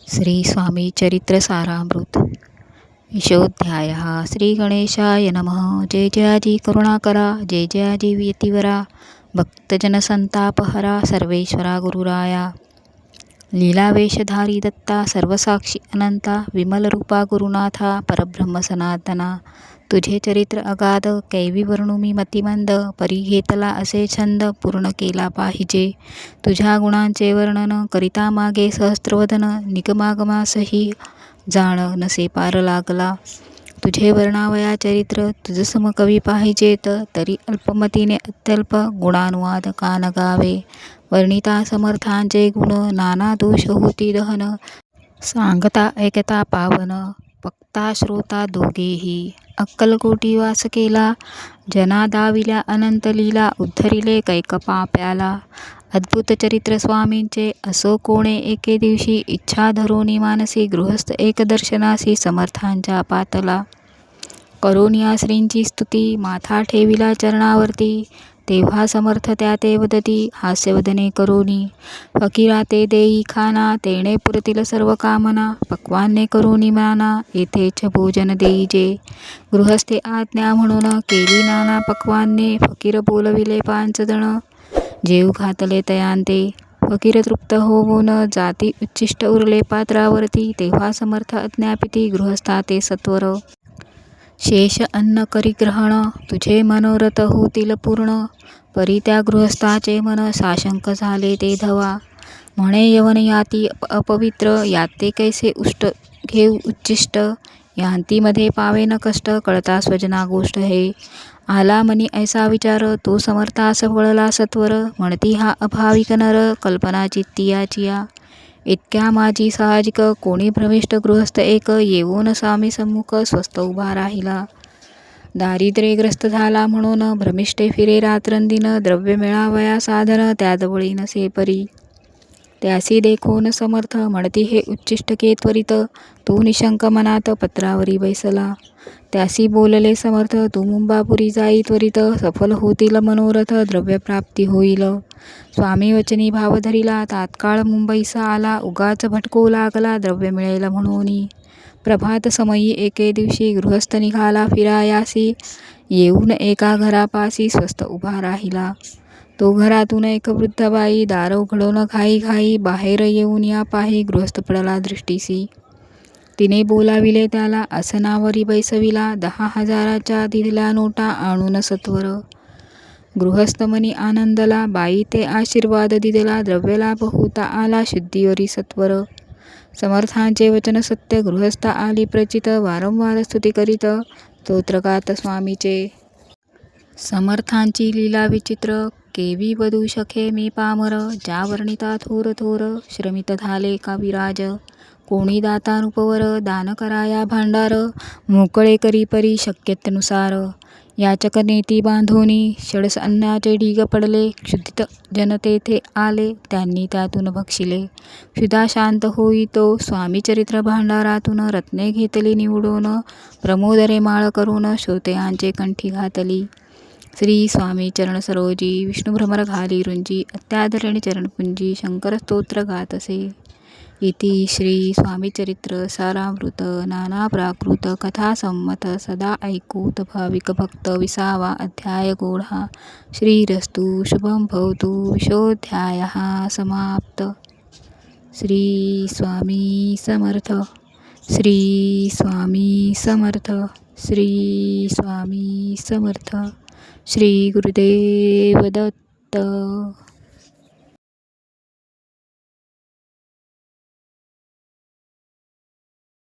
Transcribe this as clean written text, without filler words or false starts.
श्री स्वामी चरित्र सारामृत यशोध्याय श्री गणेशाय नमः। जय जयाजी करुणाकरा, जय जयाजी यतिवरा, भक्तजन संतापहरा, सर्वेश्वरा गुरुराया। लीलावेशधारी दत्ता, सर्वसाक्षी अनंता, विमल रूपा गुरुनाथा, परब्रह्म सनातना। तुझे चरित्र अगाध, कैवी वर्णू मी मतिमंद, परी घेतला असे छंद, पूर्ण केला पाहिजे तुझ्या गुणांचे वर्णन, करिता मागे सहस्त्रवदन, निगमागमासही जाण नसे पार लागला। तुझे वर्णावया चरित्र, तुझ समकवी पाहिजेत, तरी अल्पमतीने अत्यल्प गुणानुवाद कान गावे। वर्णिता समर्थांचे गुण, नाना दोष होती दहन, सांगता ऐकता पावन, वक्ता श्रोता दोघेही। अक्कलकोटी वास केला, जना दाविल्या अनंत लीला, उद्धरिले कैकपाप्याला। अद्भुत चरित्र स्वामींचे, असो कोणे एके दिवशी, इच्छा धरोनी मानसी, गृहस्थ एक दर्शनासी, समर्थांच्या पातला। करोनिया श्रींची स्तुती, माथा ठेविला चरणावरती, तेव्हा समर्थ त्या ते वदती, हास्यवदने करोनी। फकीरा ते देई खाना, तेणे पुरतील सर्व कामना, पक्वान्ने करोनी माना, येथेच भोजन देईजे। गृहस्थे आज्ञा म्हणून, केली नाना पक्वान्ने, फकीर बोलविले 5 जण, जेव घातले तयांते। फकीर तृप्त होऊन, जाती उच्छिष्ट उरले पात्रावरती, तेव्हा समर्थ अज्ञापिती, गृहस्था ते सत्वर। शेष अन्न करी ग्रहण, तुझे मनोरथ होतील पूर्ण, परी त्या गृहस्थाचे मन, साशंक झाले ते धवा। म्हणे यवन याती अपवित्र, याते कैसे उष्ट घेऊ उच्चिष्ट, यांती मध्ये पावेन कष्ट, कळता स्वजना गोष्ट हे। आला मनी ऐसा विचार, तो समर्थास वळला सत्वर, म्हणती हा अभाविक नर, कल्पना चित्ती याचिया। इतक्या माझी साहजिक, कोणी भ्रमिष्ट गृहस्थ एक, येऊन स्वामी सम्मुख स्वस्थ उभा राहिला। दारिद्र्यग्रस्त झाला म्हणून, भ्रमिष्टे फिरे रात्रंदिन, द्रव्य मिळावया साधन, त्याजवळी नसे परी। त्यासी देखोन समर्थ, म्हणती हे उच्चिष्टके त्वरित, तो निशंक मनात पत्रावरी बैसला। त्यासी बोलले समर्थ, तू मुंबापुरी जाई त्वरित, सफल होतील मनोरथ, द्रव्यप्राप्ती होईल। स्वामी वचनी भाव धरिला, तात्काळ मुंबईसा आला, उगाच भटको लागला, द्रव्य मिळेल म्हणूनी। प्रभात समयी एके दिवशी, गृहस्थ निघाला फिरायासी, येऊन एका घरापासी स्वस्थ उभा राहिला। तो घरातून एक वृद्ध बाई, दार उघडून घाई घाई, बाहेर येऊन या पाही, गृहस्थ पडला दृष्टीसी। तिने बोलाविले त्याला, आसनावरी बैसविला, 10,000च्या दिल्या नोटा आणून सत्वर। गृहस्थ मनी आनंदला, बाई ते आशीर्वाद दिदला, द्रव्यलाभ होता आला शुद्धीवरी सत्वर। समर्थांचे वचन सत्य, गृहस्थ आली प्रचित, वारंवार स्तुती करीत, स्तोत्रगात स्वामीचे। समर्थांची लीला विचित्र, केवी वधू शके मी पामर, ज्या वर्णिता थोर थोर, श्रमित झाले कविराज। कोणी दातानुपवर, दान कराया भांडार, मोकळे करी परी शक्यतेनुसार। याचक नेती बांधोनी, षडस अन्नाचे ढीग पडले, क्षुधित जन तेथे आले, त्यांनी त्यातून भक्षिले। क्षुधा शांत होई तो, स्वामी चरित्र भांडारातून, रत्ने घेतली निवडून, प्रमोदरे माळ करून, श्रोत्यांचे कंठी घातली। श्री स्वामी चरण सरोजी, विष्णू भ्रमर घाली रुंजी, अत्यादरणी चरणपुंजी, शंकर स्तोत्र गातसे। इति श्री स्वामी चरित्र सारामृत। नाना प्राकृत कथा संमत, सदा ऐकूत भाविक भक्त विसावा अध्याय गोढा। श्रीरस्तु शुभम भवतु। यशोध्यायः समाप्त। श्री स्वामी समर्थ, श्री स्वामी समर्थ, श्री स्वामी समर्थ। श्री गुरुदेव दत्त।